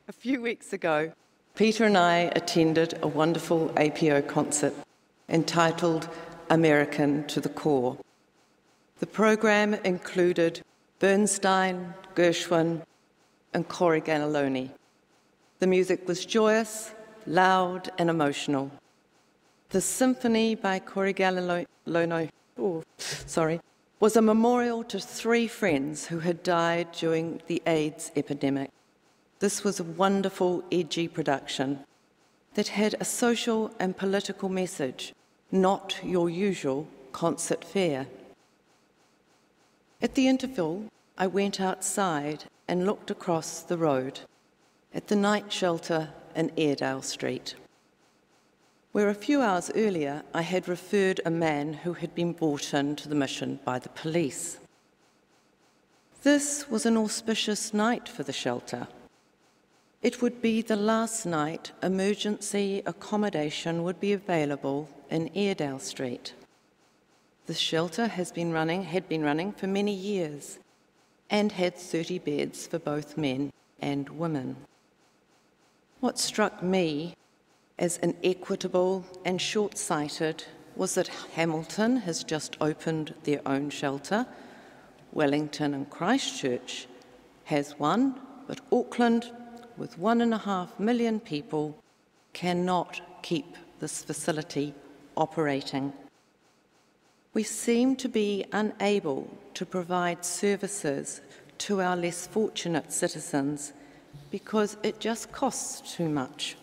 A few weeks ago, Peter and I attended a wonderful APO concert entitled American to the Core. The program included Bernstein, Gershwin, and Corriganaloni. The music was joyous, loud, and emotional. The symphony by Corriganaloni was a memorial to 3 friends who had died during the AIDS epidemic. This was a wonderful, edgy production that had a social and political message, not your usual concert fare. At the interval, I went outside and looked across the road at the night shelter in Airedale Street, where a few hours earlier I had referred a man who had been brought into the mission by the police. This was an auspicious night for the shelter. It would be the last night emergency accommodation would be available in Airedale Street. The shelter had been running for many years and had 30 beds for both men and women. What struck me as inequitable and short-sighted was that Hamilton has just opened their own shelter, Wellington and Christchurch has one, but Auckland, with 1.5 million people, cannot keep this facility operating. We seem to be unable to provide services to our less fortunate citizens because it just costs too much.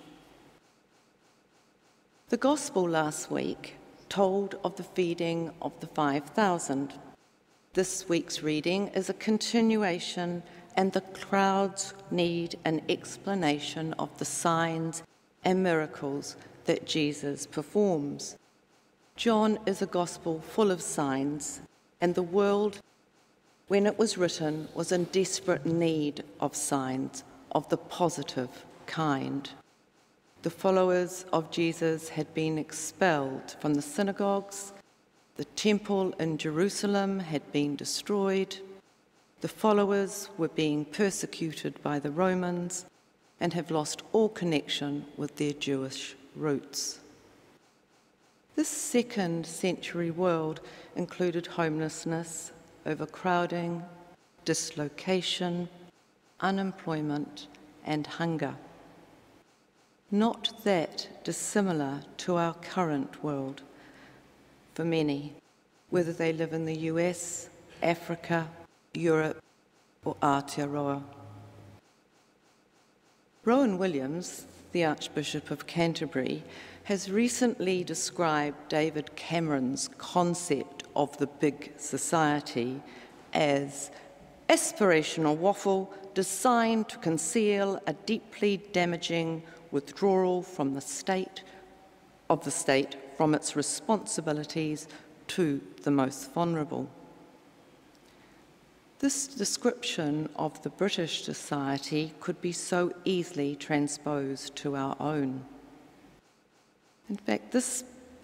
The Gospel last week told of the feeding of the 5,000. This week's reading is a continuation, and the crowds need an explanation of the signs and miracles that Jesus performs. John is a gospel full of signs, and the world, when it was written, was in desperate need of signs of the positive kind. The followers of Jesus had been expelled from the synagogues, the temple in Jerusalem had been destroyed, the followers were being persecuted by the Romans and have lost all connection with their Jewish roots. This 2nd century world included homelessness, overcrowding, dislocation, unemployment, and hunger. Not that dissimilar to our current world for many, whether they live in the US, Africa, Europe, or Aotearoa. Rowan Williams, the Archbishop of Canterbury, has recently described David Cameron's concept of the big society as aspirational waffle designed to conceal a deeply damaging withdrawal from the state from its responsibilities to the most vulnerable. This description of the British society could be so easily transposed to our own. In fact, this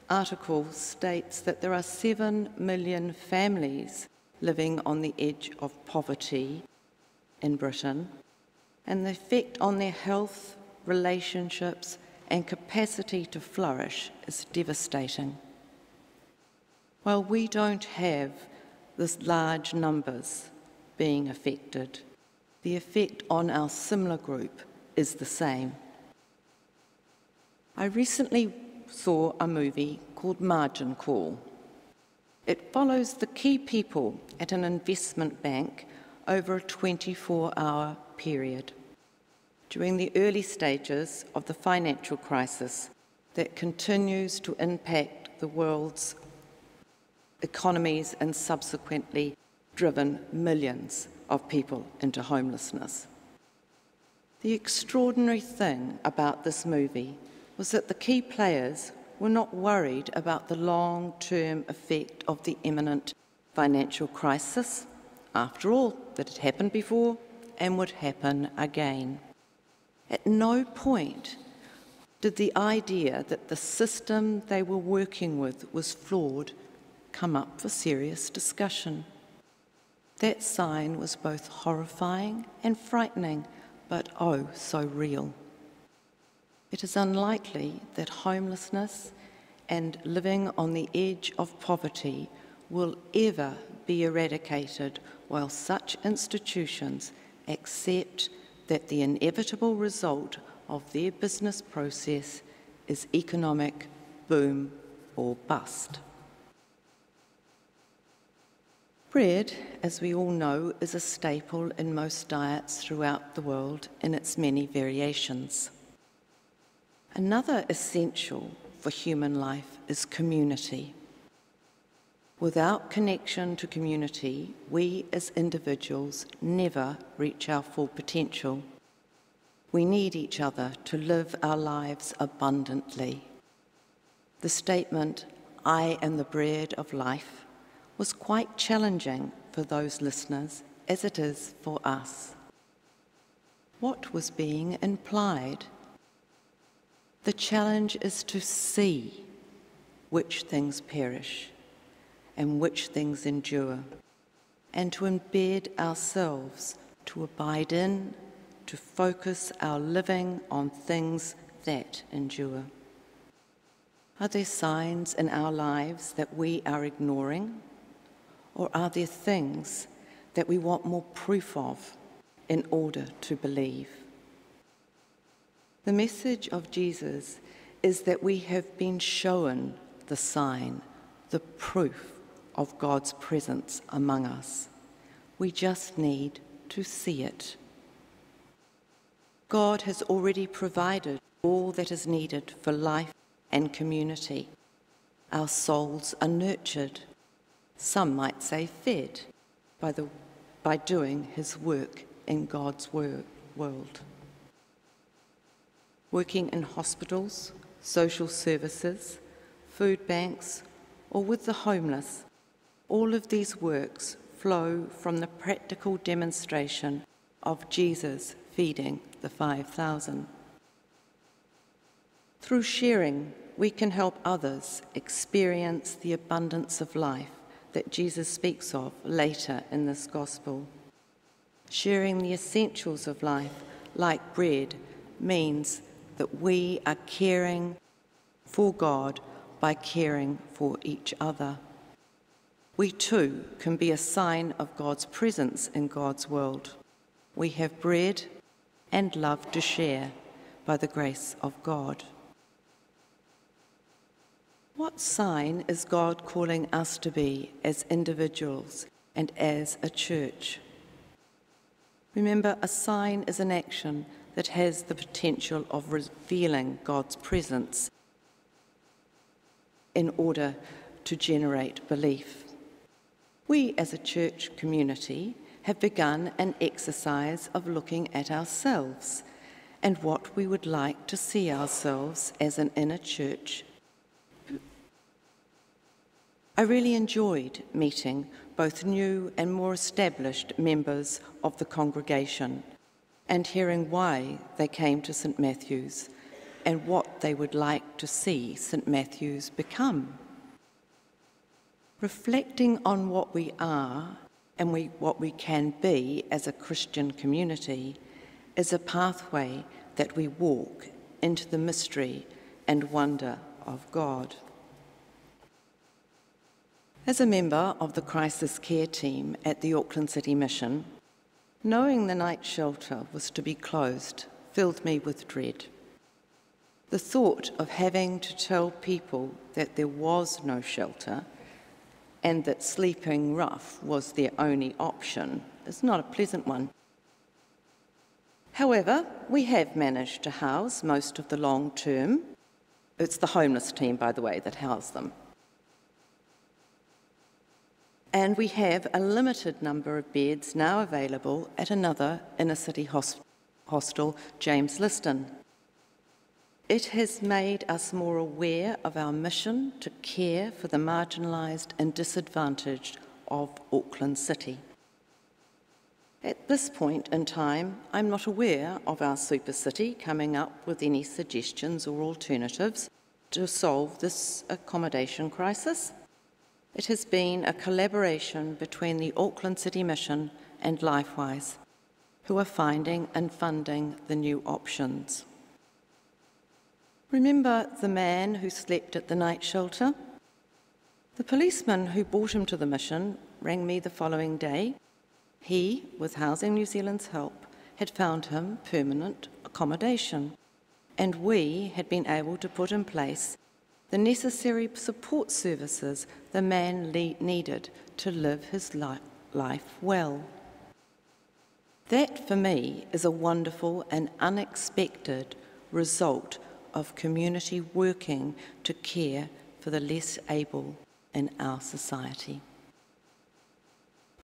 article states that there are 7 million families living on the edge of poverty in Britain, and the effect on their health, relationships, and capacity to flourish is devastating. While we don't have this large numbers being affected, the effect on our similar group is the same. I recently saw a movie called Margin Call. It follows the key people at an investment bank over a 24-hour period during the early stages of the financial crisis that continues to impact the world's economies and subsequently driven millions of people into homelessness. The extraordinary thing about this movie was that the key players were not worried about the long-term effect of the imminent financial crisis. After all, that had happened before and would happen again. At no point did the idea that the system they were working with was flawed come up for serious discussion. That sign was both horrifying and frightening, but oh so real. It is unlikely that homelessness and living on the edge of poverty will ever be eradicated while such institutions accept that the inevitable result of their business process is economic boom or bust. Bread, as we all know, is a staple in most diets throughout the world in its many variations. Another essential for human life is community. Without connection to community, we as individuals never reach our full potential. We need each other to live our lives abundantly. The statement, "I am the bread of life," was quite challenging for those listeners, as it is for us. What was being implied? The challenge is to see which things perish and which things endure, and to embed ourselves, to abide in, to focus our living on things that endure. Are there signs in our lives that we are ignoring, or are there things that we want more proof of in order to believe? The message of Jesus is that we have been shown the sign, the proof of God's presence among us. We just need to see it. God has already provided all that is needed for life and community. Our souls are nurtured, some might say fed, by doing his work in God's world. Working in hospitals, social services, food banks, or with the homeless, all of these works flow from the practical demonstration of Jesus feeding the 5,000. Through sharing, we can help others experience the abundance of life that Jesus speaks of later in this gospel. Sharing the essentials of life, like bread, means that we are caring for God by caring for each other. We too can be a sign of God's presence in God's world. We have bread and love to share by the grace of God. What sign is God calling us to be as individuals and as a church? Remember, a sign is an action that has the potential of revealing God's presence in order to generate belief. We as a church community have begun an exercise of looking at ourselves and what we would like to see ourselves as an inner church. I really enjoyed meeting both new and more established members of the congregation and hearing why they came to St Matthew's and what they would like to see St Matthew's become. Reflecting on what we are and what we can be as a Christian community is a pathway that we walk into the mystery and wonder of God. As a member of the crisis care team at the Auckland City Mission, knowing the night shelter was to be closed filled me with dread. The thought of having to tell people that there was no shelter and that sleeping rough was their only option is not a pleasant one. However, we have managed to house most of the long term. It's the homeless team, by the way, that house them. And we have a limited number of beds now available at another inner-city hostel, James Liston. It has made us more aware of our mission to care for the marginalised and disadvantaged of Auckland City. At this point in time, I'm not aware of our super city coming up with any suggestions or alternatives to solve this accommodation crisis. It has been a collaboration between the Auckland City Mission and Lifewise, who are finding and funding the new options. Remember the man who slept at the night shelter? The policeman who brought him to the mission rang me the following day. He, with Housing New Zealand's help, had found him permanent accommodation, and we had been able to put in place the necessary support services the man needed to live his life well. That, for me, is a wonderful and unexpected result of community working to care for the less able in our society.